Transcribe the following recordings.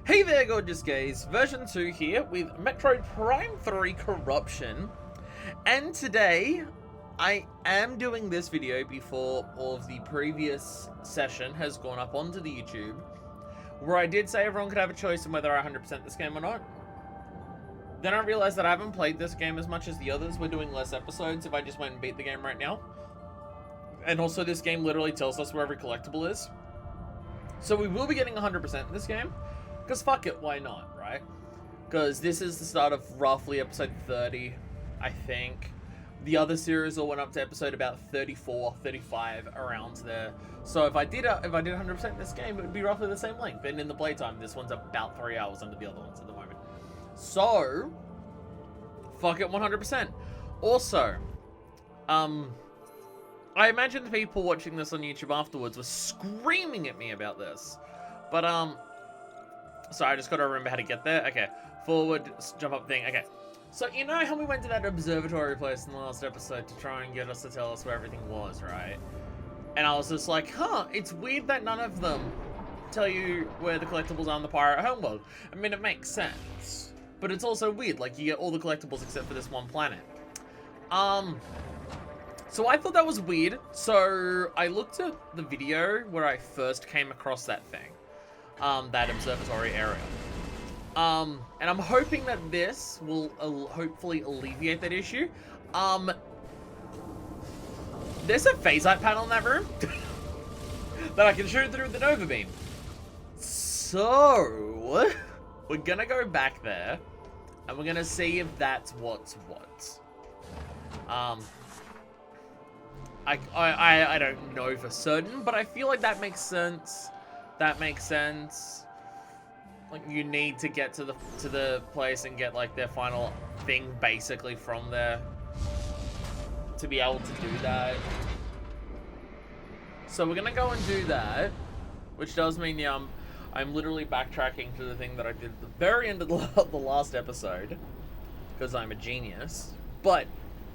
Hey there, gorgeous gays. Version 2 here with Metroid Prime 3 Corruption. And today, I am doing this video before all of the previous session has gone up onto the YouTube, where I did say everyone could have a choice on whether I 100% this game or not. Then I realized that I haven't played this game as much as the others. We're doing less episodes if I just went and beat the game right now. And also, this game literally tells us where every collectible is. So we will be getting 100% in this game. Because fuck it, why not, right? Because this is the start of roughly episode 30, I think. The other series all went up to episode about 34, 35, around there. So if I did 100% in this game, it would be roughly the same length. And in the playtime, this one's about 3 hours under the other ones at the moment. So, fuck it, 100%. Also, I imagine the people watching this on YouTube afterwards were screaming at me about this. But, sorry, I just gotta remember how to get there. Okay, forward, jump up thing. Okay, so you know how we went to that observatory place in the last episode to try and get us to tell us where everything was, right? And I was just like, huh, it's weird that none of them tell you where the collectibles are in the pirate homeworld. I mean, it makes sense. But it's also weird, like, you get all the collectibles except for this one planet. So I thought that was weird, so I looked at the video where I first came across that thing. That observatory area. And I'm hoping that this will hopefully alleviate that issue. There's a phasite panel in that room that I can shoot through with the Nova Beam. So, we're gonna go back there, and we're gonna see if that's what's what. I don't know for certain, but I feel like that makes sense. That makes sense. Like, you need to get to the place and get like their final thing basically from there to be able to do that. So we're gonna go and do that, which does mean, yeah, I'm literally backtracking to the thing that I did at the very end of the last episode, because I'm a genius. But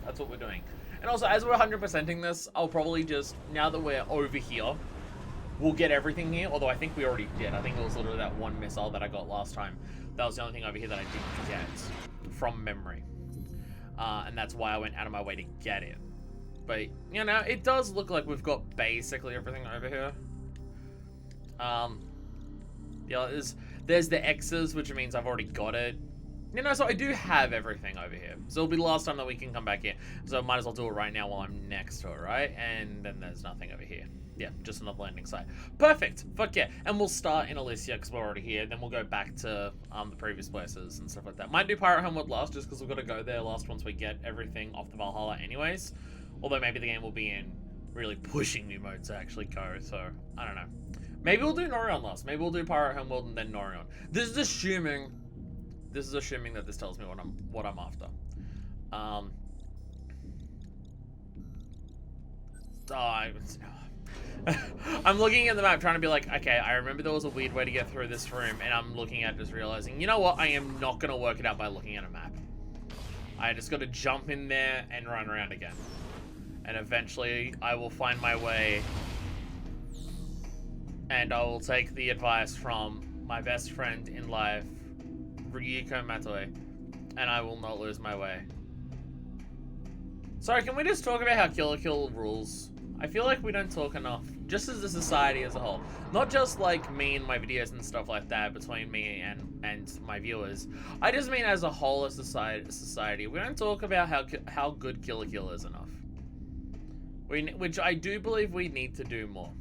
that's what we're doing. And also, as we're 100%ing this, I'll probably just, now that we're over here, we'll get everything here, although I think we already did. I think it was literally that one missile that I got last time. That was the only thing over here that I didn't get from memory. And that's why I went out of my way to get it. But, you know, it does look like we've got basically everything over here. Yeah, there's the X's, which means I've already got it. You know, so I do have everything over here. So it'll be the last time that we can come back here. So I might as well do it right now while I'm next to it, right? And then there's nothing over here. Yeah, just another landing site. Perfect. Fuck yeah. And we'll start in Alicia because we're already here. Then we'll go back to the previous places and stuff like that. Might do Pirate Homeworld last just because we've got to go there last once we get everything off the Valhalla anyways. Although maybe the game will be in really pushing me mode to actually go. So, I don't know. Maybe we'll do Norion last. Maybe we'll do Pirate Homeworld and then Norion. This is assuming that this tells me what I'm after. I'm looking at the map trying to be like, okay, I remember there was a weird way to get through this room, and I'm looking at it just realizing, you know what, I am not going to work it out by looking at a map. I just got to jump in there and run around again. And eventually, I will find my way, and I will take the advice from my best friend in life, Ryuko Matoi, and I will not lose my way. Sorry, can we just talk about how Kill la Kill rules? I feel like we don't talk enough, just as a society as a whole. Not just like me and my videos and stuff like that between me and my viewers. I just mean as a whole, as society. We don't talk about how good Kill la Kill is enough. Which I do believe we need to do more.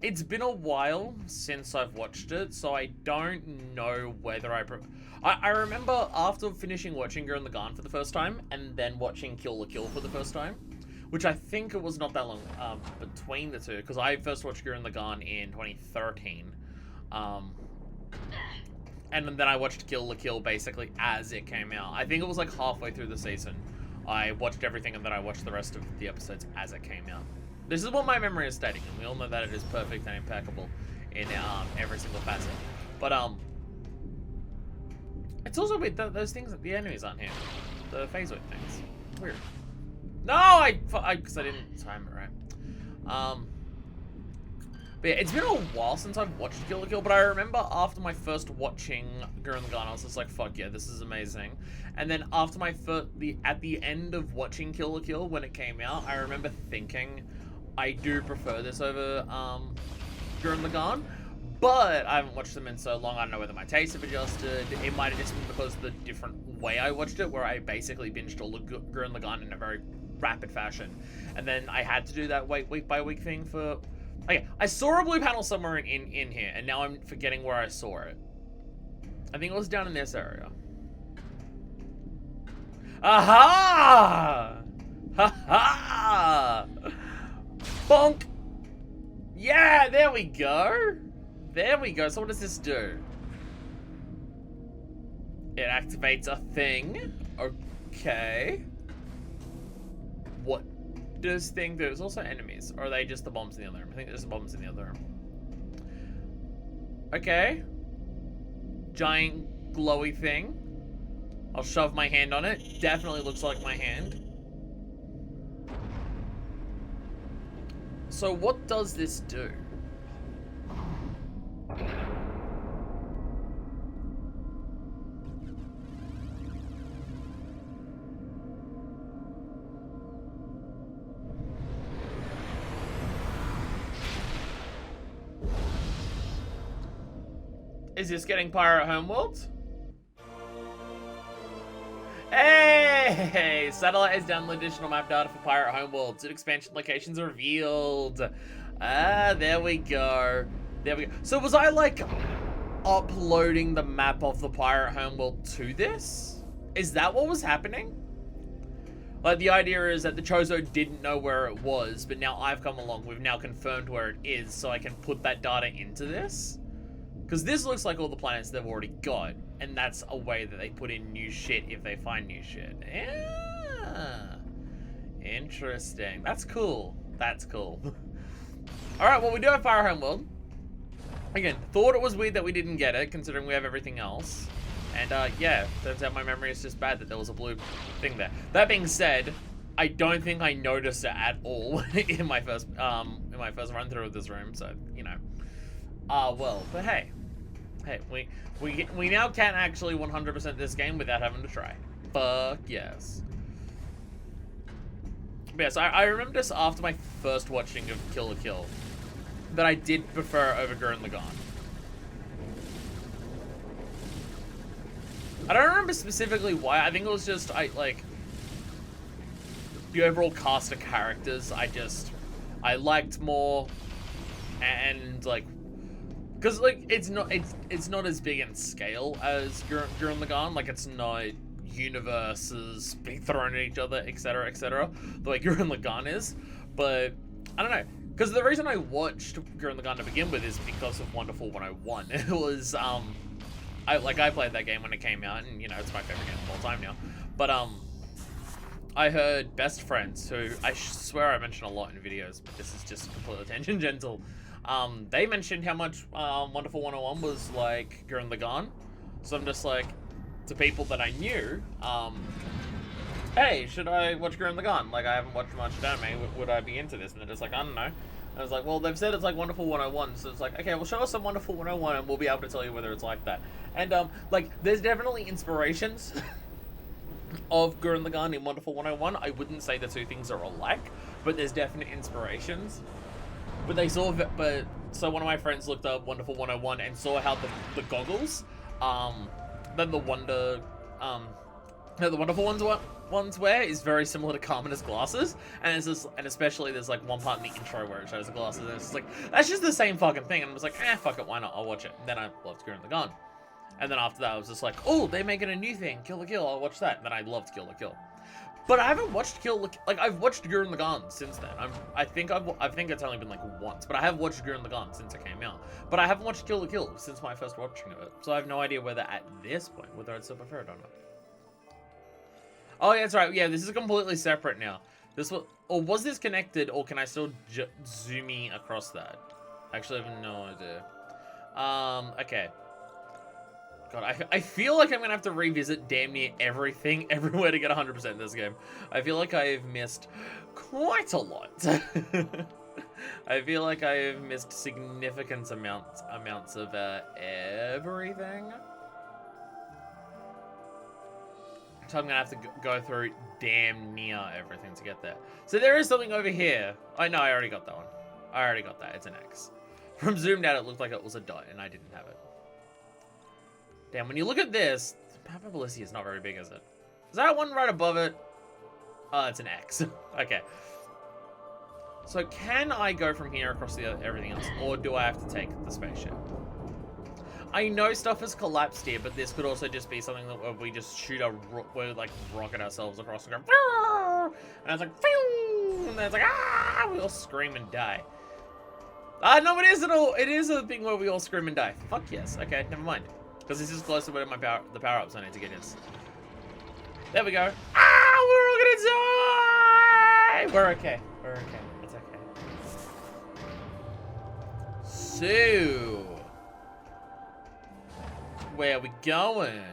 It's been a while since I've watched it, so I don't know whether I remember after finishing watching Gurren Lagann for the first time, and then watching Kill la Kill for the first time, which I think it was not that long between the two, because I first watched Gurren Lagann in 2013, and then I watched Kill la Kill basically as it came out. I think it was like halfway through the season. I watched everything, and then I watched the rest of the episodes as it came out. This is what my memory is stating, and we all know that it is perfect and impeccable in every single facet. But it's also weird that those things, the enemies aren't here. The phasoid things. Weird. No, because I didn't time it right. But yeah, it's been a while since I've watched Kill la Kill, but I remember after my first watching Gurren Lagann, I was just like, fuck yeah, this is amazing. And then after my at the end of watching Kill la Kill when it came out, I remember thinking, I do prefer this over Gurren Lagann, but I haven't watched them in so long, I don't know whether my tastes have adjusted. It might have just been because of the different way I watched it, where I basically binged all of Gurren Lagann in a very rapid fashion. And then I had to do that week by week thing for... Okay, I saw a blue panel somewhere in here, and now I'm forgetting where I saw it. I think it was down in this area. Aha! Ha ha! Bonk! Yeah, there we go. There we go. So what does this do? It activates a thing. Okay. What does thing do? There's also enemies. Or are they just the bombs in the other room? I think there's the bombs in the other room. Okay. Giant glowy thing. I'll shove my hand on it. Definitely looks like my hand. So what does this do? Is this getting Pirate Homeworld? Hey! Satellite has downloaded additional map data for Pirate Homeworld. Two expansion locations revealed. Ah, there we go. There we go. So was I like uploading the map of the Pirate Homeworld to this? Is that what was happening? Like the idea is that the Chozo didn't know where it was, but now I've come along. We've now confirmed where it is, so I can put that data into this. Because this looks like all the planets they've already got, and that's a way that they put in new shit if they find new shit. Yeah. Interesting. That's cool. That's cool. Alright, well, we do have Fire Homeworld. Again, thought it was weird that we didn't get it, considering we have everything else. And, yeah, turns out my memory is just bad that there was a blue thing there. That being said, I don't think I noticed it at all in my first run through of this room, so, you know. Well, but hey. Hey, we now can actually 100% this game without having to try. Fuck yes. But yes, I remember just after my first watching of Kill la Kill that I did prefer over Gurren Lagann. I don't remember specifically why. I think it was just, like, the overall cast of characters I liked more, and, like, because, like, it's not as big in scale as Gurren Lagann. Like, it's not universes being thrown at each other, etc., the way Gurren Lagann is. But, I don't know. Because the reason I watched Gurren Lagann to begin with is because of Wonderful 101. It was, I played that game when it came out, and, you know, it's my favorite game of all time now. But, I heard Best Friends, who I swear I mention a lot in videos, but this is just completely tangential. They mentioned how much Wonderful 101 was like Gurren Lagann. So I'm just like, to people that I knew, hey, should I watch Gurren Lagann? Like, I haven't watched much anime, would I be into this? And they're just like, I don't know. And I was like, well, they've said it's like Wonderful 101, so it's like, okay, well, show us some Wonderful 101 and we'll be able to tell you whether it's like that. And, like, there's definitely inspirations of Gurren Lagann in Wonderful 101. I wouldn't say the two things are alike, but there's definite inspirations. But so one of my friends looked up Wonderful 101 and saw how the goggles, then the Wonderful ones wear is very similar to Carmena's glasses, and it's just, and especially there's like one part in the intro where it shows the glasses, and it's just like, that's just the same fucking thing, and I was like, fuck it, why not, I'll watch it. And then I loved Gurren Lagann. And then after that, I was just like, oh, they're making a new thing, Kill la Kill, I'll watch that. And then I loved Kill la Kill. But I haven't watched like, I've watched Gurren Lagann since then. I think it's only been like once, but I have watched Gurren Lagann since it came out. But I haven't watched Kill la Kill since my first watching of it. So I have no idea whether at this point, whether I'd still prefer it or not. Oh yeah, that's right. Yeah, this is completely separate now. Or was this connected, or can I still zoomie across that? Actually, I have no idea. Okay. God, I feel like I'm gonna have to revisit damn near everything, everywhere to get 100% in this game. I feel like I've missed quite a lot. I feel like I have missed significant amounts of everything. So I'm gonna have to go through damn near everything to get there. So there is something over here. Oh no, I already got that one. I already got that. It's an X. From zoomed out, it looked like it was a dot, and I didn't have it. Damn, when you look at this, the probability is not very big, is it? Is that one right above it? Oh, it's an X. Okay. So can I go from here across everything else, or do I have to take the spaceship? I know stuff has collapsed here, but this could also just be something that we just shoot we like rocket ourselves across and go, and it's like, and then it's like, ah, we all scream and die. No, it isn't all. It is a thing where we all scream and die. Fuck yes. Okay, never mind. Because this is close to where the power-ups I need to get is. There we go. Ah, we're all gonna die. We're okay. We're okay. It's okay. So, where are we going?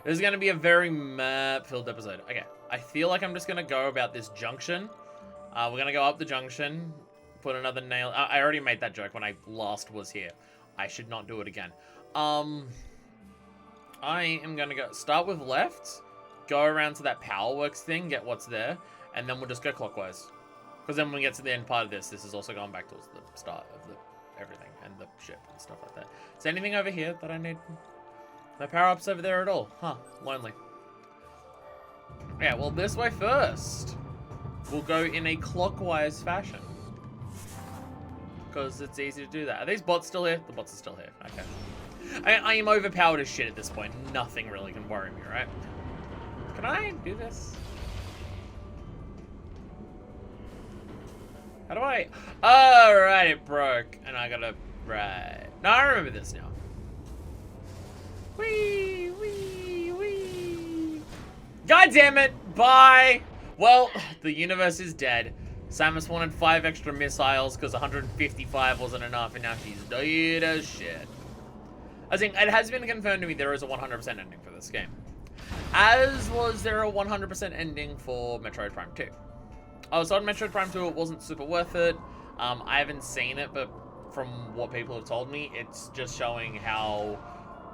This is gonna be a very map-filled episode. Okay, I feel like I'm just gonna go about this junction. We're gonna go up the junction, put another nail. I already made that joke when I last was here. I should not do it again. I am gonna start with left, go around to that power works thing, get what's there, and then we'll just go clockwise. Because then when we get to the end part of this is also going back towards the start of everything and the ship and stuff like that. Is there anything over here that I need? No power-ups over there at all? Huh, lonely. Yeah, well, this way first. We'll go in a clockwise fashion. Because it's easy to do that. Are these bots still here? The bots are still here. Okay. I am overpowered as shit at this point. Nothing really can worry me, right? Can I do this? How do I? Oh, right, it broke. And I gotta... Right. No, I remember this now. Wee, wee, wee. God damn it. Bye. Well, the universe is dead. Samus wanted 5 extra missiles because 155 wasn't enough, and now she's dead as shit. I think it has been confirmed to me there is a 100% ending for this game. As was there a 100% ending for Metroid Prime 2. I was on Metroid Prime 2, it wasn't super worth it. I haven't seen it, but from what people have told me, it's just showing how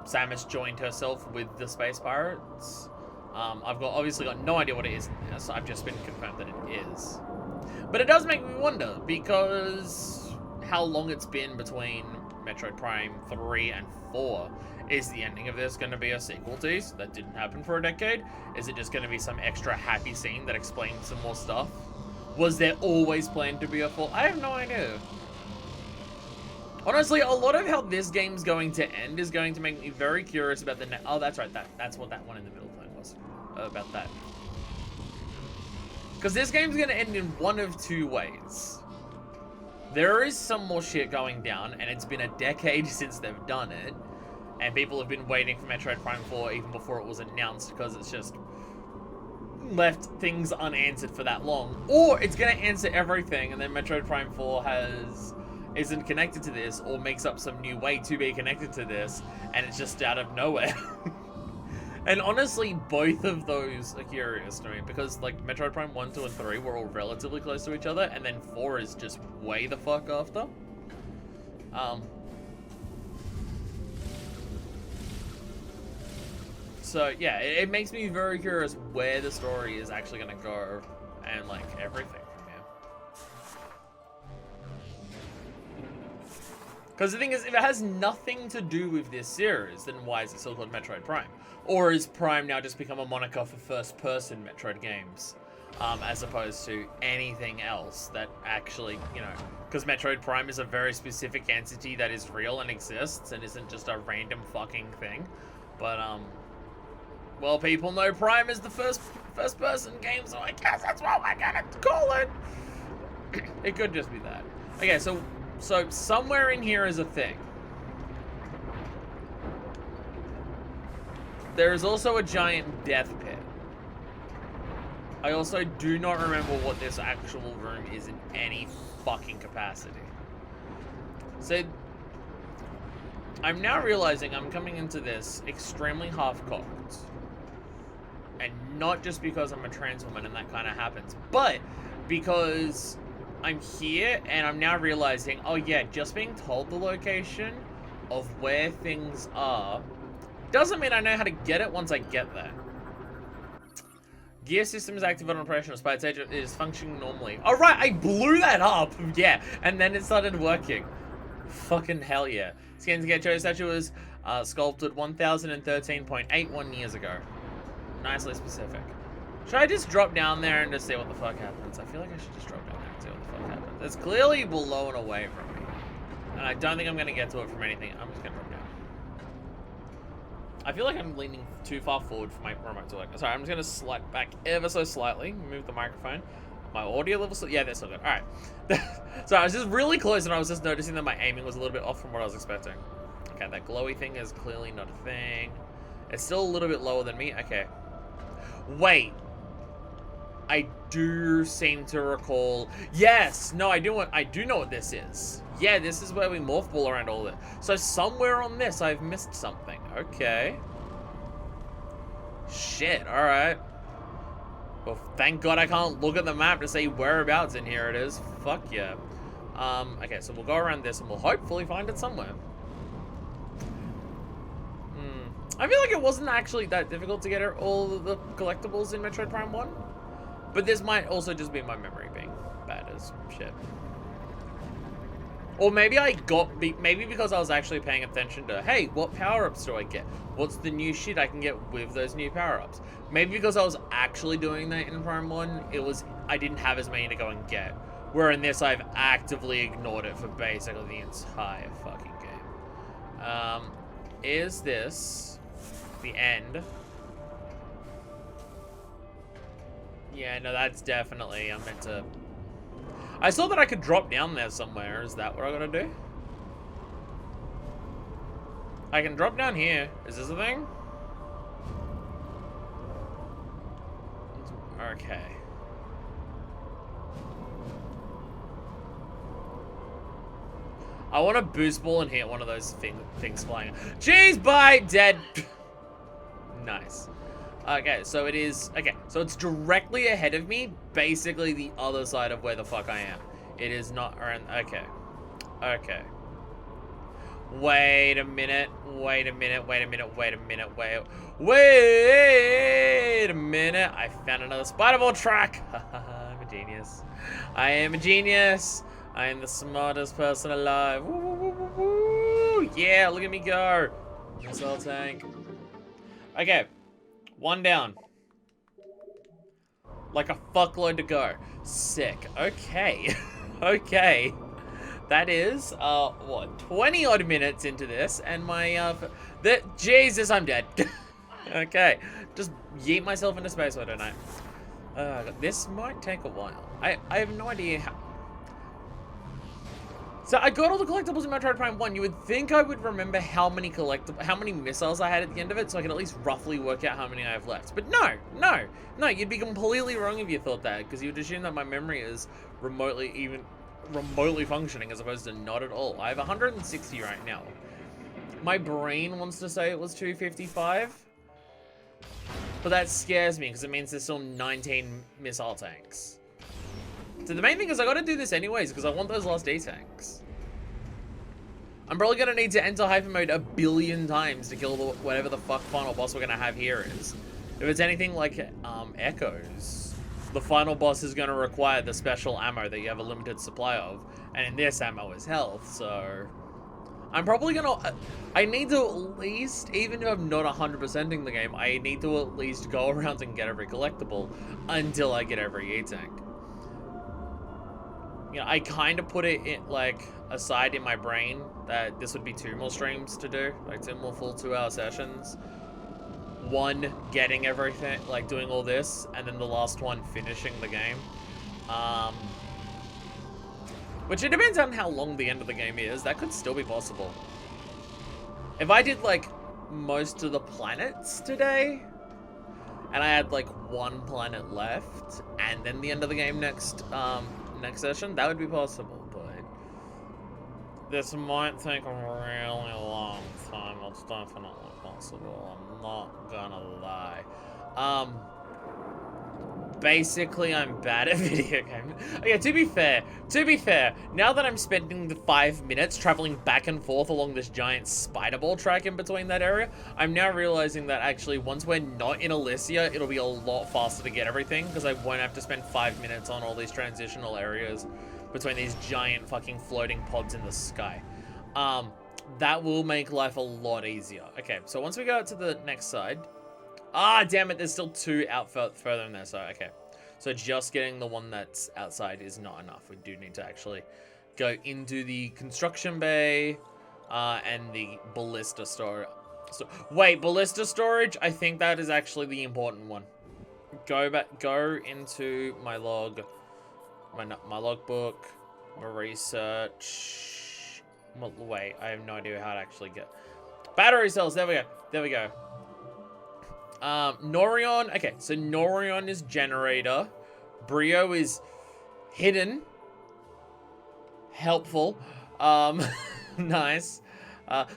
Samus joined herself with the Space Pirates. I've obviously got no idea what it is, so I've just been confirmed that it is. But it does make me wonder, because how long it's been between Metroid Prime 3 and 4. Is the ending of this going to be a sequel to these? That didn't happen for a decade? Is it just going to be some extra happy scene that explains some more stuff? Was there always planned to be a full... I have no idea. Honestly, a lot of how this game's going to end is going to make me very curious about the... Oh, that's right. That's what that one in the middle thing was. About that. Because this game's going to end in one of two ways. There is some more shit going down, and it's been a decade since they've done it. And people have been waiting for Metroid Prime 4 even before it was announced, because it's just left things unanswered for that long. Or it's going to answer everything, and then Metroid Prime 4 isn't connected to this, or makes up some new way to be connected to this, and it's just out of nowhere. And honestly, both of those are curious to me, because like Metroid Prime 1, 2, and 3 were all relatively close to each other, and then 4 is just way the fuck after. So yeah, it makes me very curious where the story is actually going to go, and like everything from here. Because the thing is, if it has nothing to do with this series, then why is it still called Metroid Prime? Or is Prime now just become a moniker for first-person Metroid games, as opposed to anything else that actually, you know, because Metroid Prime is a very specific entity that is real and exists and isn't just a random fucking thing. But, well, people know Prime is the first-person game, so I guess that's what we're gonna call it. It could just be that. Okay, so somewhere in here is a thing. There is also a giant death pit. I also do not remember what this actual room is in any fucking capacity. So, I'm now realizing I'm coming into this extremely half-cocked. And not just because I'm a trans woman and that kind of happens, but because I'm here, and I'm now realizing, oh yeah, just being told the location of where things are doesn't mean I know how to get it once I get there. Gear system is active on operation despite its it is functioning normally. All right, I blew that up, yeah, and then it started working. Fucking hell yeah. Scan's Getcho statue was sculpted 1013.81 years ago. Nicely specific. Should I just drop down there and just see what the fuck happens? I feel like I should just drop down there and see what the fuck happens. It's clearly below and away from me. And I don't think I'm going to get to it from anything. I'm just going to drop down. I feel like I'm leaning too far forward for my remote to work. Sorry, I'm just going to slide back ever so slightly. Move the microphone. My audio level still... Yeah, they're still good. Alright. So I was just really close and I was just noticing that my aiming was a little bit off from what I was expecting. Okay, that glowy thing is clearly not a thing. It's still a little bit lower than me. Okay. Wait. I do seem to recall... Yes! No, I do know what this is. Yeah, this is where we morph ball around all of it. So somewhere on this, I've missed something. Okay. Shit, alright. Well, thank God I can't look at the map to see whereabouts in here it is. Fuck yeah. Okay, so we'll go around this and we'll hopefully find it somewhere. I feel like it wasn't actually that difficult to get all of the collectibles in Metroid Prime 1. But this might also just be my memory being bad as shit. Or maybe maybe because I was actually paying attention to, hey, what power-ups do I get? What's the new shit I can get with those new power-ups? Maybe because I was actually doing that in Prime 1, I didn't have as many to go and get. Where in this, I've actively ignored it for basically the entire fucking game. Is this the end? Yeah, no, that's definitely, I'm meant to... I saw that I could drop down there somewhere. Is that what I gotta do? I can drop down here. Is this a thing? Okay. I want to boost ball and hit one of those things flying. Jeez, bye! Dead. Nice. Okay, so it is... Okay, so it's directly ahead of me, basically the other side of where the fuck I am. It is not around... Okay. Okay. Wait a minute. Wait a minute. Wait a minute. Wait a minute. Wait a minute. I found another spider ball track. I'm a genius. I am a genius. I am the smartest person alive. Woo, woo, woo, woo, woo. Yeah, look at me go. Missile tank. Okay. One down. Like a fuckload to go. Sick. Okay. Okay. That is, what, 20 odd minutes into this, and my, Jesus, I'm dead. Okay. Just yeet myself into space, why don't I? This might take a while. I have no idea how. So I got all the collectibles in Metroid Prime 1. You would think I would remember how many missiles I had at the end of it, so I can at least roughly work out how many I have left. But no, you'd be completely wrong if you thought that, because you'd assume that my memory is remotely functioning as opposed to not at all. I have 160 right now. My brain wants to say it was 255, but that scares me because it means there's still 19 missile tanks. So the main thing is I gotta do this anyways because I want those last D tanks. I'm probably gonna need to enter hyper mode a billion times to kill whatever the fuck final boss we're gonna have here is. If it's anything like Echoes, the final boss is gonna require the special ammo that you have a limited supply of, and in this ammo is health, so I'm probably gonna... I need to at least, even if I'm not 100%ing the game, I need to at least go around and get every collectible until I get every E-tank. You know, I kind of put it in, like, aside in my brain that this would be 2 more streams to do, like 2 more full 2-hour sessions. One, getting everything, like doing all this, and then the last one, finishing the game. Which it depends on how long the end of the game is. That could still be possible. If I did, like, most of the planets today, and I had, like, 1 planet left, and then the end of the game next session, that would be possible, but this might take a really long time. It's definitely possible. I'm not gonna lie. Basically, I'm bad at video games. Okay, to be fair, now that I'm spending the 5 minutes traveling back and forth along this giant spider ball track in between that area, I'm now realizing that actually once we're not in Alicia, it'll be a lot faster to get everything because I won't have to spend 5 minutes on all these transitional areas between these giant fucking floating pods in the sky. That will make life a lot easier. Okay, so once we go out to the next side, ah, damn it, there's still 2 out further in there, so okay. So just getting the one that's outside is not enough. We do need to actually go into the construction bay and the ballista storage. Wait, ballista storage? I think that is actually the important one. Go into my log, my logbook, my research. Wait, I have no idea how to actually get battery cells. There we go. There we go. Norion. Okay, so Norion is generator. Brio is hidden. Helpful. Nice.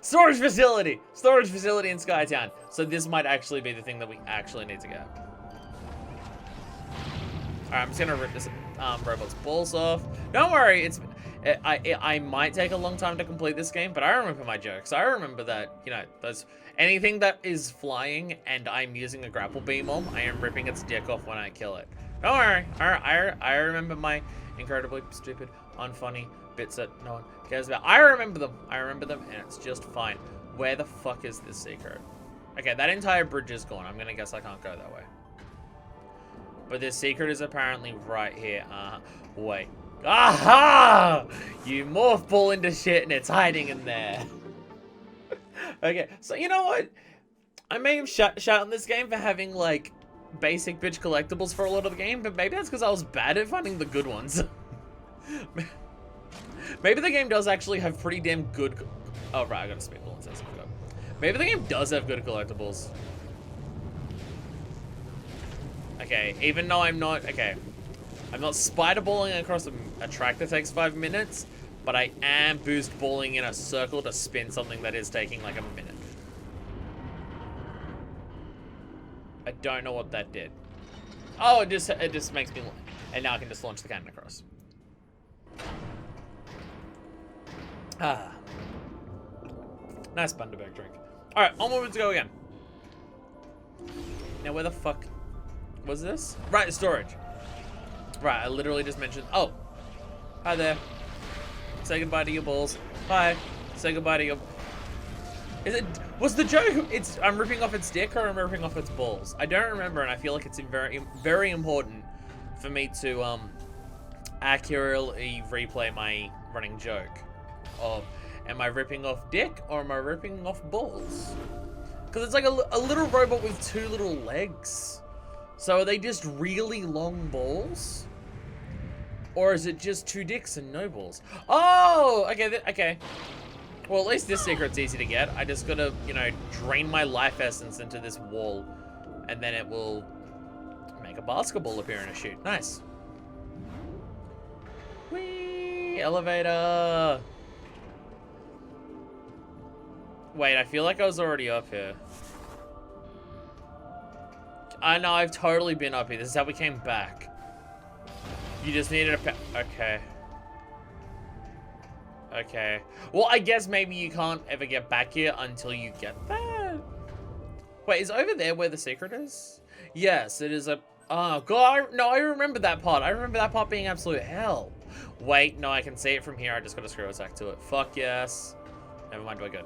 Storage facility. Storage facility in Skytown. So this might actually be the thing that we actually need to get. Alright, I'm just gonna rip this robot's balls off. Don't worry, I might take a long time to complete this game, but I remember my jokes. I remember that, you know, anything that is flying and I'm using a grapple beam on, I am ripping its dick off when I kill it. Don't worry. I remember my incredibly stupid, unfunny bits that no one cares about. I remember them, and it's just fine. Where the fuck is this secret? Okay, that entire bridge is gone. I'm gonna guess I can't go that way. But this secret is apparently right here. Wait. Aha! You morph ball into shit and it's hiding in there. Okay, so you know what? I may have shut on this game for having, like, basic bitch collectibles for a lot of the game, but maybe that's because I was bad at finding the good ones. Maybe the game does actually have pretty damn good... Oh, right, I gotta speak bull and say something. Maybe the game does have good collectibles. Okay, even though I'm not... Okay. I'm not spider balling across a track that takes 5 minutes, but I am boost balling in a circle to spin something that is taking like a minute. I don't know what that did. Oh, it just makes me... And now I can just launch the cannon across. Ah. Nice Bundaberg drink. Alright, onward to go again. Now where the fuck was this? Right, storage. Right, I literally just mentioned... Oh. Hi there. Say goodbye to your balls. Hi. Say goodbye to your... Is it... Was the joke... I'm ripping off its dick or I'm ripping off its balls? I don't remember, and I feel like it's very, very important for me to, accurately replay my running joke of, am I ripping off dick or am I ripping off balls? Because it's like a little robot with 2 little legs. So are they just really long balls? Or is it just 2 dicks and no balls? Oh, okay, okay. Well, at least this secret's easy to get. I just gotta, you know, drain my life essence into this wall, and then it will make a basketball appear in a chute. Nice. Whee! Elevator! Wait, I feel like I was already up here. I know, I've totally been up here. This is how we came back. You just needed a okay. Okay. Well, I guess maybe you can't ever get back here until you get that. Wait, is over there where the secret is? Yes, it is a... Oh, God. No, I remember that part. I remember that part being absolute hell. Wait, no, I can see it from here. I just got to screw attack to it. Fuck yes. Never mind, we're good.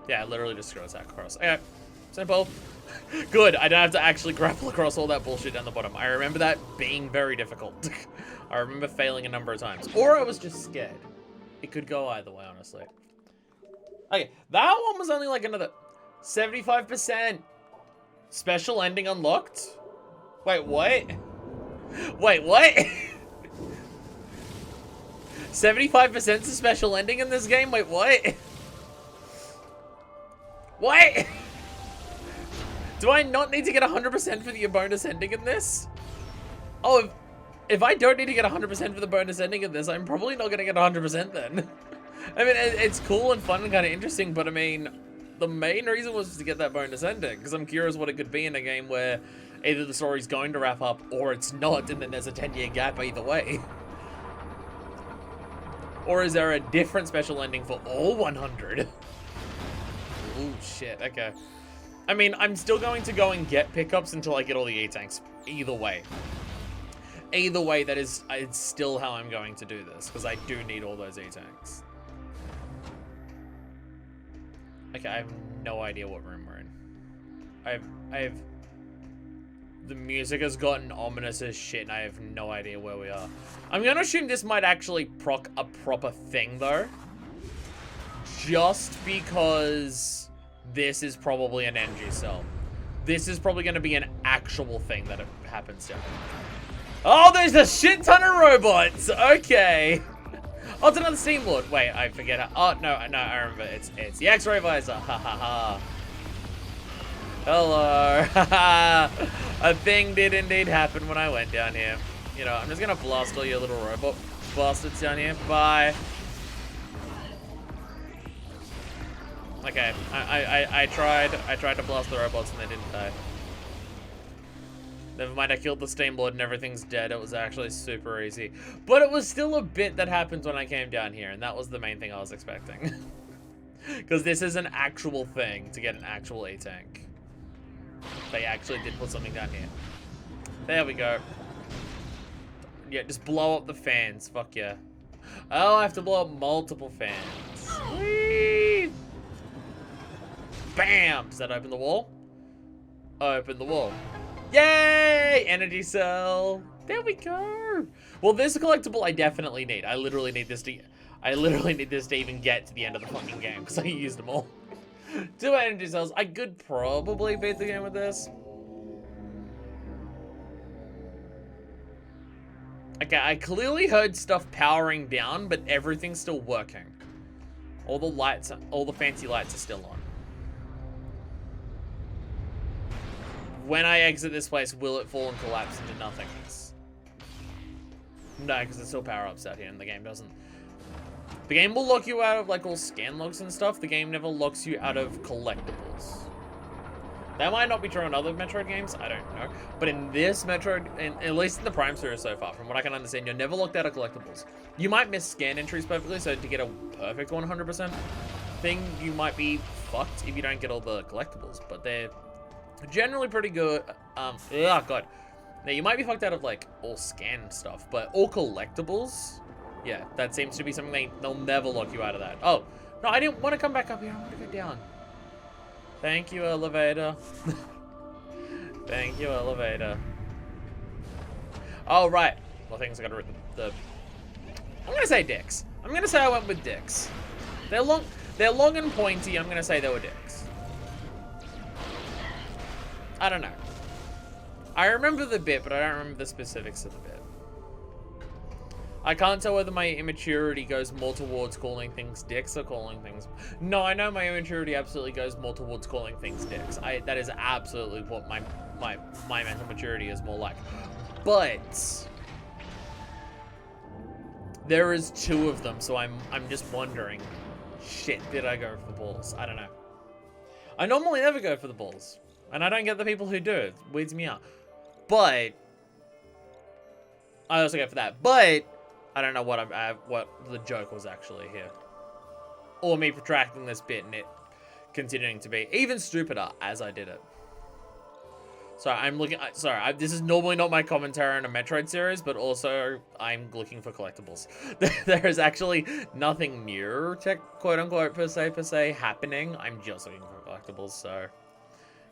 Yeah, I literally just screw attack across. Okay. Simple. Good, I don't have to actually grapple across all that bullshit down the bottom. I remember that being very difficult. I remember failing a number of times. Or I was just scared. It could go either way, honestly. Okay, that one was only like another 75%. Special ending unlocked? Wait, what? Wait, what? 75% to special ending in this game? Wait, what? What? Do I not need to get 100% for the bonus ending in this? Oh, if I don't need to get 100% for the bonus ending in this, I'm probably not going to get 100% then. I mean, it's cool and fun and kind of interesting, but I mean, the main reason was to get that bonus ending, because I'm curious what it could be in a game where Either the story's going to wrap up or it's not, and then there's a 10-year gap either way. Or is there a different special ending for all 100? Oh shit, okay. I mean, I'm still going to go and get pickups until I get all the E-tanks. Either way. Either way, it's still how I'm going to do this, because I do need all those E-tanks. Okay, I have no idea what room we're in. I have... The music has gotten ominous as shit, and I have no idea where we are. I'm gonna assume this might actually proc a proper thing, though. Just because this is probably an energy cell. This is probably gonna be an actual thing that happens to. Oh, there's a shit ton of robots! Okay. Oh, it's another Steam Lord. Wait, I forget how. Oh, no, I remember. It's the X-ray visor. Ha ha ha. Hello. A thing did indeed happen when I went down here. You know, I'm just gonna blast all your little robot bastards down here. Bye. Okay, I tried to blast the robots and they didn't die. Never mind, I killed the Steam Lord and everything's dead. It was actually super easy. But it was still a bit that happened when I came down here, and that was the main thing I was expecting. Because this is an actual thing to get an actual E-tank. They actually did put something down here. There we go. Yeah, just blow up the fans. Fuck yeah. Oh, I have to blow up multiple fans. Whee! Bam! Does that open the wall? Open the wall. Yay! Energy cell. There we go. Well, this is a collectible I definitely need. I literally need this to even get to the end of the fucking game because I used them all. 2 energy cells. I could probably beat the game with this. Okay, I clearly heard stuff powering down, but everything's still working. All the lights, all the fancy lights are still on. When I exit this place, will it fall and collapse into nothingness? No, because there's still power-ups out here, and the game doesn't. The game will lock you out of, like, all scan logs and stuff. The game never locks you out of collectibles. That might not be true in other Metroid games. I don't know. But in this Metroid, at least in the Prime series so far, from what I can understand, you're never locked out of collectibles. You might miss scan entries perfectly, so to get a perfect 100% thing, you might be fucked if you don't get all the collectibles. But they're generally pretty good. Oh, God. Now, you might be fucked out of, like, all scan stuff, but all collectibles... Yeah, that seems to be something they'll never lock you out of that. Oh, no, I didn't want to come back up here. I want to go down. Thank you, elevator. Thank you, elevator. Oh, right. Well, things I gotta read the... I'm gonna say dicks. I'm gonna say I went with dicks. They're long and pointy. I'm gonna say they were dicks. I don't know. I remember the bit, but I don't remember the specifics of the bit. I can't tell whether my immaturity goes more towards calling things dicks or calling things... No, I know my immaturity absolutely goes more towards calling things dicks. That is absolutely what my mental maturity is more like. But there is 2 of them, so I'm just wondering. Shit, did I go for the balls? I don't know. I normally never go for the balls, and I don't get the people who do. It weirds me out. But I also go for that. But I don't know what what the joke was actually here. Or me protracting this bit and it continuing to be even stupider as I did it. So I'm looking... Sorry, this is normally not my commentary on a Metroid series, but also I'm looking for collectibles. There is actually nothing new, quote-unquote, per se, happening. I'm just looking for collectibles, so...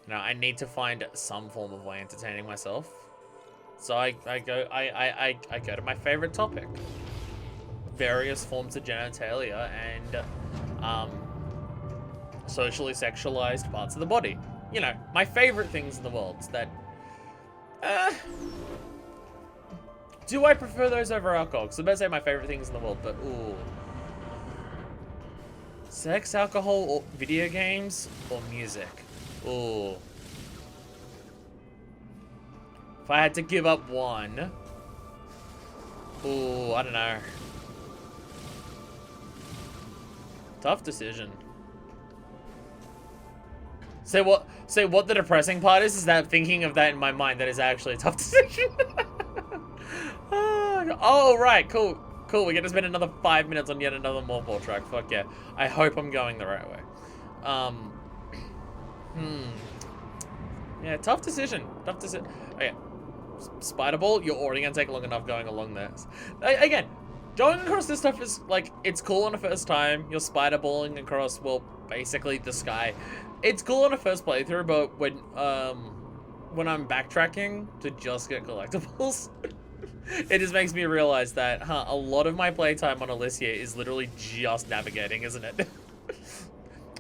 You know, I need to find some form of way entertaining myself. So I go to my favorite topic. Various forms of genitalia and socially sexualized parts of the body. You know, my favorite things in the world that... do I prefer those over alcohol? Because I'm about to say my favorite things in the world, but ooh. Sex, alcohol, or video games, or music? Ooh. If I had to give up one... Ooh, I don't know. Tough decision. Say what the depressing part is that thinking of that in my mind, that is actually a tough decision. Oh, right, cool. Cool, we get to spend another 5 minutes on yet another morphle track. Fuck yeah. I hope I'm going the right way. Yeah, tough decision. Tough decision. Okay. Spider Ball, you're already gonna take long enough going along this. Again, going across this stuff is, like, it's cool on the first time. You're spider balling across, well, basically the sky. It's cool on a first playthrough, but when I'm backtracking to just get collectibles, it just makes me realize that, a lot of my playtime on Alicia is literally just navigating, isn't it?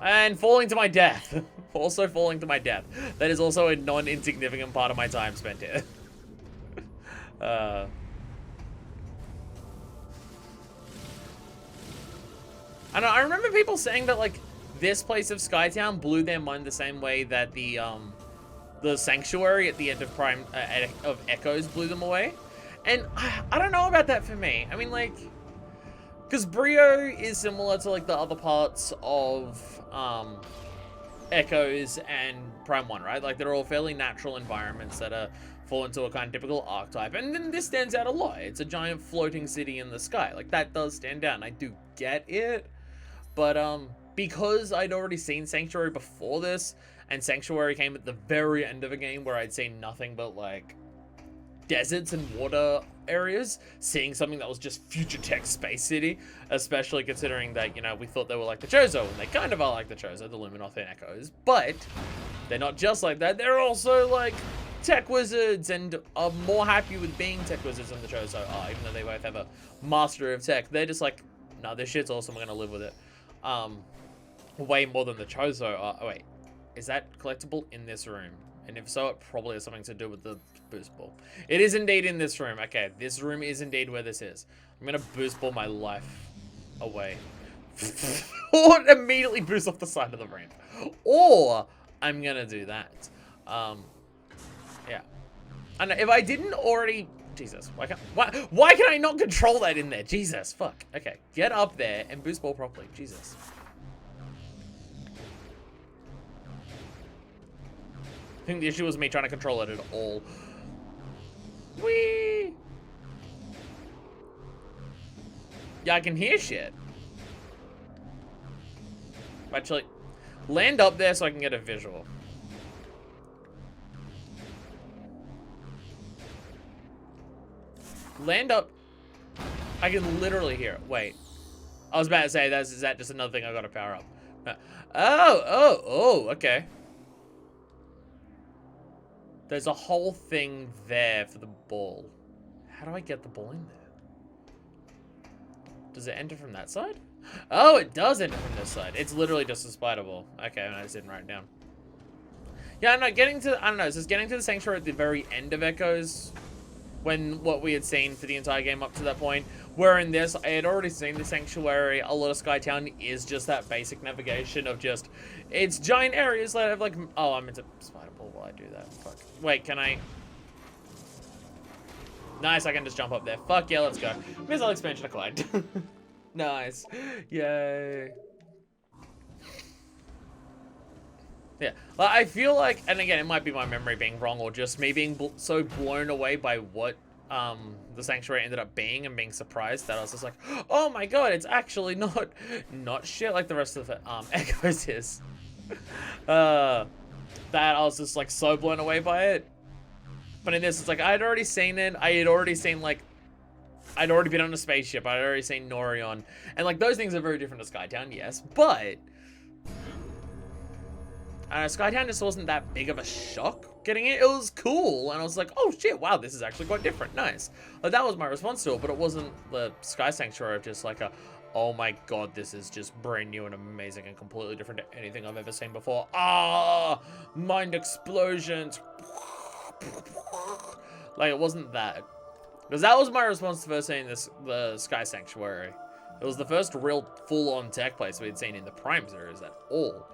And falling to my death. Also falling to my death. That is also a non-insignificant part of my time spent here. I remember people saying that, like, this place of Skytown blew their mind the same way that the Sanctuary at the end of of Echoes blew them away. And I don't know about that for me. I mean, like, because Brio is similar to, like, the other parts of Echoes and Prime 1, right? Like, they're all fairly natural environments that fall into a kind of typical archetype. And then this stands out a lot. It's a giant floating city in the sky. Like, that does stand out, and I do get it. But, because I'd already seen Sanctuary before this, and Sanctuary came at the very end of a game where I'd seen nothing but, like, deserts and water areas, seeing something that was just future tech space city, especially considering that, you know, we thought they were like the Chozo, and they kind of are like the Chozo, the Luminoth and Echoes, but they're not just like that. They're also like tech wizards, and are more happy with being tech wizards than the Chozo are, even though they both have a master of tech. They're just like, no, this shit's awesome, we're gonna live with it. Way more than the Chozo are. Oh wait, is that collectible in this room? And if so, it probably has something to do with the boost ball. It is indeed in this room. Okay, this room is indeed where this is. I'm gonna boost ball my life away. Or immediately boost off the side of the ramp. Or I'm gonna do that. Yeah. And if I didn't already... Jesus, why can I not control that in there? Jesus, fuck. Okay, get up there and boost ball properly. Jesus. I think the issue was me trying to control it at all. Whee! Yeah, I can hear shit. Actually, land up there so I can get a visual. Land up. I can literally hear it. Wait. I was about to say, is that just another thing I gotta power up? No. Oh, okay. There's a whole thing there for the ball. How do I get the ball in there? Does it enter from that side? Oh, it does enter from this side. It's literally just a spider ball. Okay, I just didn't write it down. Yeah, no, I don't know, it's just getting to the Sanctuary at the very end of Echoes, when what we had seen for the entire game up to that point, where in this, I had already seen the Sanctuary. A lot of Skytown is just that basic navigation of just, it's giant areas that have like, oh, I'm into spider ball while I do that. Fuck. Wait, can I? Nice, I can just jump up there. Fuck yeah, let's go. Missile expansion acquired. Nice. Yay. Yeah, I feel like, and again, it might be my memory being wrong, or just me being so blown away by what the Sanctuary ended up being, and being surprised that I was just like, oh my god, it's actually not shit like the rest of the Echoes is. That I was just like so blown away by it. But in this, it's like, I had already seen it. I had already seen, like, I'd already been on a spaceship. I'd already seen Norion. And like, those things are very different to Skytown, yes, but Skytown just wasn't that big of a shock getting it. It was cool, and I was like, oh shit, wow, this is actually quite different. Nice. Like, that was my response to it, but it wasn't the Sky Sanctuary of just like a, oh my god, this is just brand new and amazing and completely different to anything I've ever seen before. Ah, mind explosions. Like, it wasn't that. Because that was my response to first seeing the Sky Sanctuary. It was the first real full-on tech place we had seen in the Prime series at all.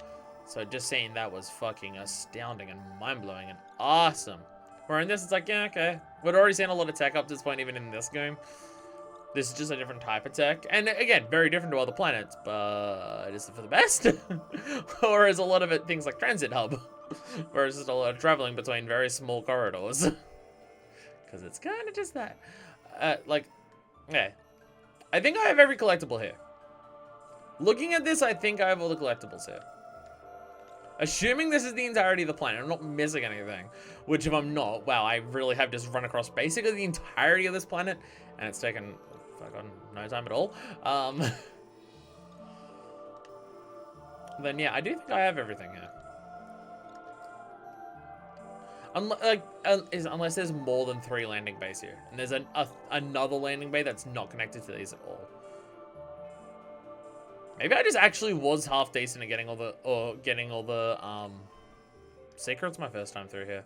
So just seeing that was fucking astounding and mind-blowing and awesome. Where in this, it's like, yeah, okay. We'd already seen a lot of tech up to this point, even in this game. This is just a different type of tech. And again, very different to other planets, but is it for the best? Or is a lot of it things like transit hub? Where it's just a lot of traveling between very small corridors? Because it's kind of just that. Yeah. I think I have every collectible here. Looking at this, I think I have all the collectibles here. Assuming this is the entirety of the planet, I'm not missing anything. Which if I'm not, wow, I really have just run across basically the entirety of this planet. And it's taken, fucking no time at all. Then yeah, I do think I have everything here. Unless there's more than 3 landing bays here. And there's another landing bay that's not connected to these at all. Maybe I just actually was half decent at getting all the secrets my first time through here.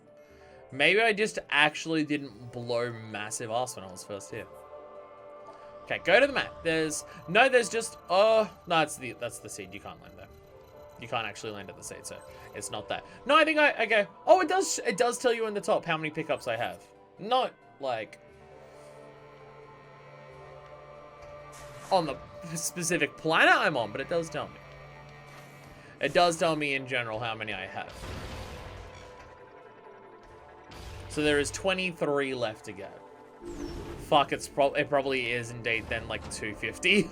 Maybe I just actually didn't blow massive ass when I was first here. Okay, go to the map. There's just no, that's the seed. You can't land there. You can't actually land at the seed, so it's not that. No, I think okay. Oh, it does tell you in the top how many pickups I have. Not like on the specific planet I'm on, but it does tell me. It does tell me in general how many I have. So there is 23 left to go. Fuck, it probably is indeed then like 250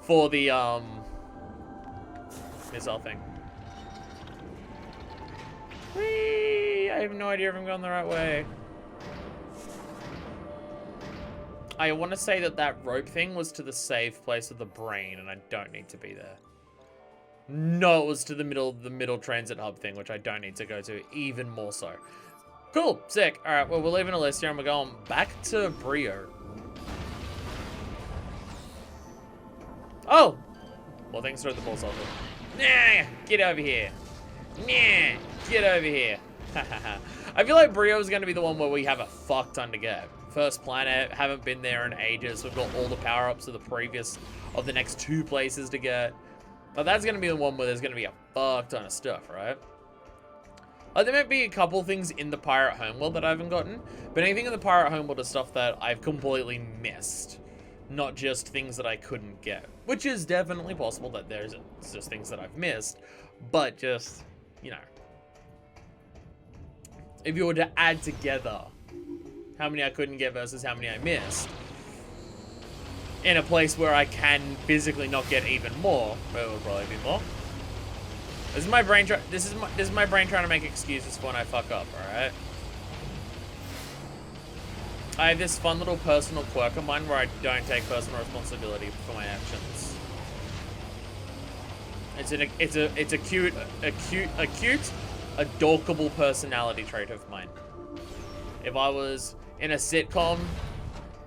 for the missile thing. Whee! I have no idea if I'm going the right way. I want to say that rope thing was to the save place of the brain, and I don't need to be there. No, it was to the middle transit hub thing, which I don't need to go to, even more so. Cool, sick. All right, well, we're leaving a list here, and we're going back to Brio. Oh! Well, thanks for the ball solver. Nah, get over here. Nah, get over here. I feel like Brio is going to be the one where we have a fuck ton to get. First planet, haven't been there in ages. We've got all the power-ups of the next 2 places to get. But that's going to be the one where there's going to be a fuck ton of stuff, right? There might be a couple things in the Pirate Homeworld that I haven't gotten, but anything in the Pirate Homeworld is stuff that I've completely missed. Not just things that I couldn't get. Which is definitely possible that there's just things that I've missed, but just, you know. If you were to add together how many I couldn't get versus how many I missed, in a place where I can physically not get even more, but it will probably be more. This is my brain trying to make excuses for when I fuck up, alright? I have this fun little personal quirk of mine where I don't take personal responsibility for my actions. It's a cute, adorkable personality trait of mine. If I was in a sitcom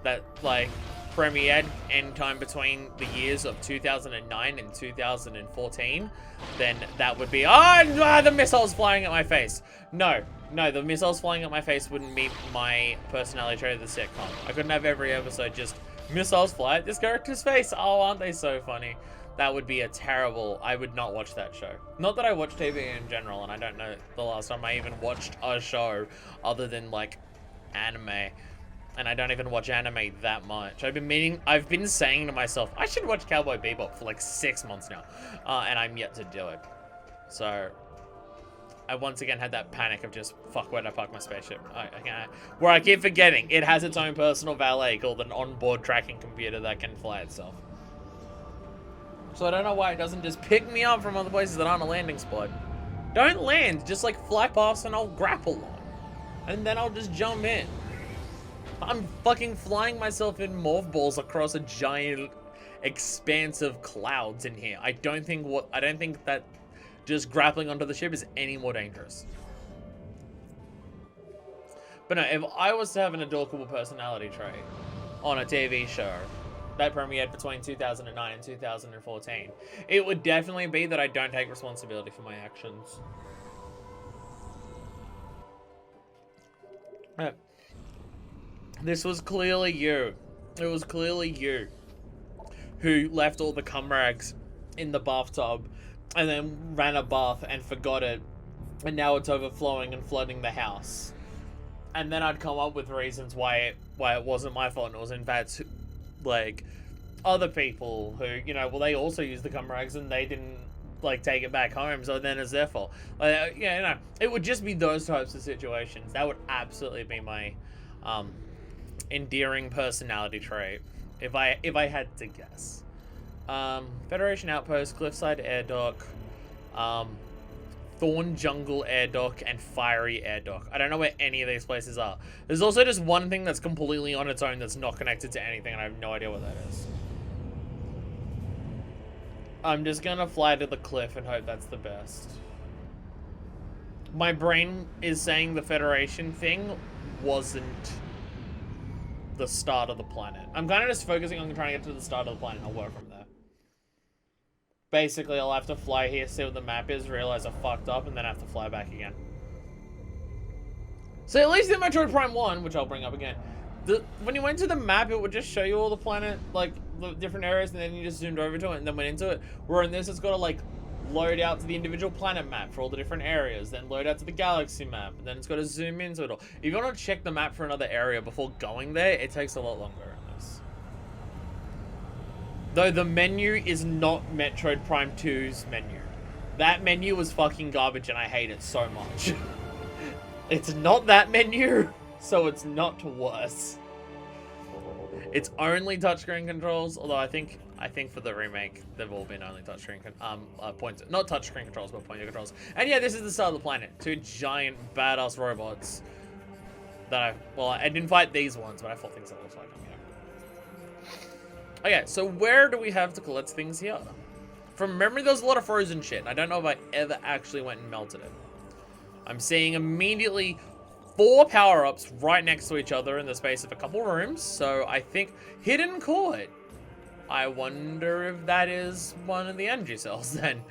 that like premiered in time between the years of 2009 and 2014, then that would be, the missiles flying at my face. No, the missiles flying at my face wouldn't meet my personality trait of the sitcom. I couldn't have every episode just missiles fly at this character's face. Oh, aren't they so funny? That would be I would not watch that show. Not that I watch TV in general, and I don't know the last time I even watched a show other than like anime. And I don't even watch anime that much. I've been saying to myself, I should watch Cowboy Bebop for like 6 months now. And I'm yet to do it. So I once again had that panic of just, fuck, where'd I park my spaceship? Where I keep forgetting, it has its own personal valet called an onboard tracking computer that can fly itself. So I don't know why it doesn't just pick me up from other places that aren't a landing spot. Don't land, just like fly past and I'll grapple on. And then I'll just jump in. I'm fucking flying myself in morph balls across a giant expanse of clouds in here. I don't think that just grappling onto the ship is any more dangerous. But no, if I was to have an adorkable personality trait on a TV show that premiered between 2009 and 2014, it would definitely be that I don't take responsibility for my actions. This was clearly you. It was clearly you who left all the cum rags in the bathtub and then ran a bath and forgot it, and now it's overflowing and flooding the house. And then I'd come up with reasons why it wasn't my fault, and it was in fact like other people who, you know, well, they also used the Cumrags and they didn't like take it back home, so then it's their fault. Like, yeah, you know, it would just be those types of situations. That would absolutely be my endearing personality trait if I had to guess. Federation Outpost, Cliffside Air Dock, Thorn Jungle Air Dock, and Fiery Air Dock. I don't know where any of these places are. There's also just one thing that's completely on its own that's not connected to anything, and I have no idea what that is. I'm just gonna fly to the cliff and hope that's the best. My brain is saying the Federation thing wasn't the start of the planet. I'm kind of just focusing on trying to get to the start of the planet and I'll work from there. Basically, I'll have to fly here, see what the map is, realize I fucked up, and then have to fly back again. So at least in Metroid Prime 1, which I'll bring up again, when you went to the map, it would just show you all the planet, like, the different areas, and then you just zoomed over to it and then went into it. Where in this, it's got to, like, load out to the individual planet map for all the different areas, then load out to the galaxy map, and then it's got to zoom into it all. If you want to check the map for another area before going there, it takes a lot longer in this. Though the menu is not Metroid Prime 2's menu. That menu was fucking garbage and I hate it so much. It's not that menu, so it's not worse. It's only touchscreen controls, although I think for the remake, they've all been only touchscreen points. Not touchscreen controls, but pointer controls. And yeah, this is the start of the planet. Two giant badass robots that I didn't fight these ones, but I fought things that look like them, yeah. Okay, so where do we have to collect things here? From memory, there's a lot of frozen shit. I don't know if I ever actually went and melted it. I'm seeing immediately 4 power-ups right next to each other in the space of a couple rooms, so I think Hidden Court. I wonder if that is one of the energy cells then.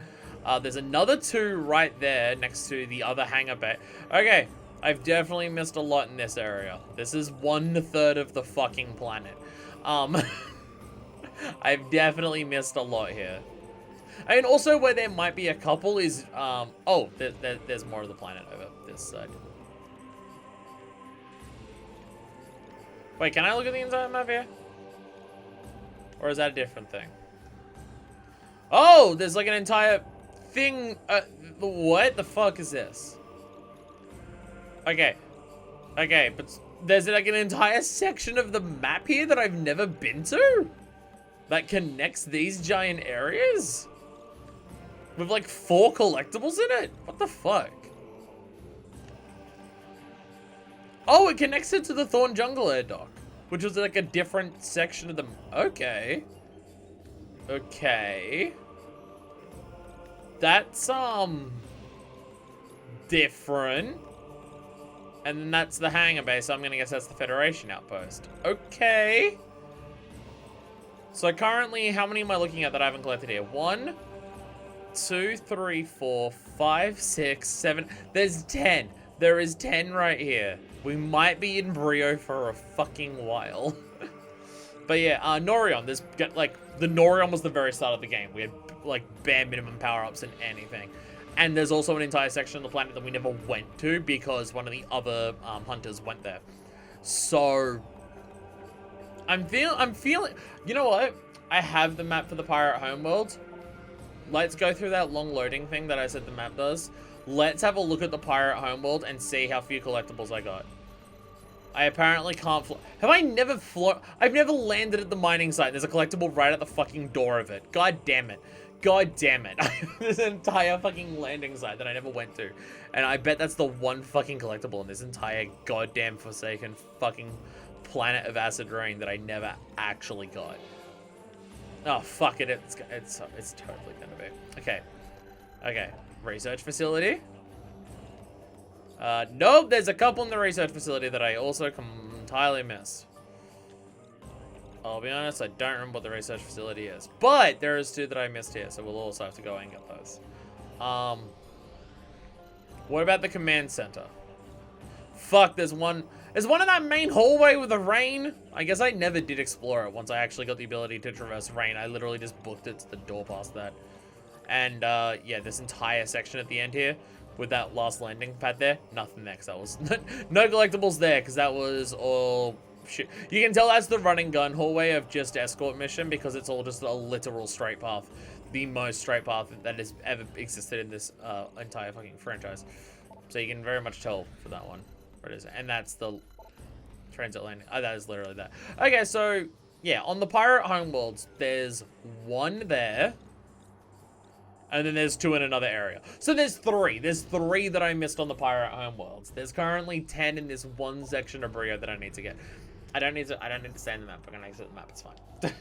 There's another 2 right there next to the other hangar bay. Okay, I've definitely missed a lot in this area. This is 1/3 of the fucking planet. I've definitely missed a lot here. And also where there might be a couple is, oh, there's more of the planet over this side. Wait, can I look at the entire map here? Or is that a different thing? Oh, there's like an entire thing. What the fuck is this? Okay. Okay, but there's like an entire section of the map here that I've never been to? That connects these giant areas? With like 4 collectibles in it? What the fuck? Oh, it connects it to the Thorn Jungle Air Dock, which was like a different section of the... Okay. Okay. That's, different. And then that's the hangar base, so I'm gonna guess that's the Federation outpost. Okay. So currently, how many am I looking at that I haven't collected here? 1, 2, 3, 4, 5, 6, 7. There's 10. There is 10 right here. We might be in Brio for a fucking while. But yeah, Norion. The Norion was the very start of the game. We had like bare minimum power-ups and anything. And there's also an entire section of the planet that we never went to because one of the other hunters went there. So I'm feeling, you know what? I have the map for the Pirate Homeworld. Let's go through that long loading thing that I said the map does. Let's have a look at the Pirate Homeworld and see how few collectibles I got. I apparently can't fly. Have I never flown? I've never landed at the mining site. There's a collectible right at the fucking door of it. God damn it. God damn it. There's an entire fucking landing site that I never went to. And I bet that's the one fucking collectible in this entire goddamn forsaken fucking planet of acid rain that I never actually got. Oh, fuck it. It's totally gonna be. Okay. Okay. Research facility. Nope, there's a couple in the research facility that I also entirely missed. I'll be honest, I don't remember what the research facility is. But there is 2 that I missed here, so we'll also have to go and get those. What about the command center? Fuck, there's one in that main hallway with the rain. I guess I never did explore it once I actually got the ability to traverse rain. I literally just booked it to the door past that. And yeah, this entire section at the end here with that last landing pad there, nothing there because that was no collectibles there because that was all shit. You can tell that's the running gun hallway of just escort mission because it's all just a literal straight path. The most straight path that has ever existed in this entire fucking franchise. So you can very much tell for that one. What is it? And that's the transit landing. Oh, that is literally that. Okay, so yeah, on the pirate homeworlds, there's one there. And then there's 2 in another area. So there's 3. There's 3 that I missed on the pirate homeworlds. There's currently 10 in this one section of Brio that I need to get. I don't need to stay in the map. I'm gonna exit the map. It's fine.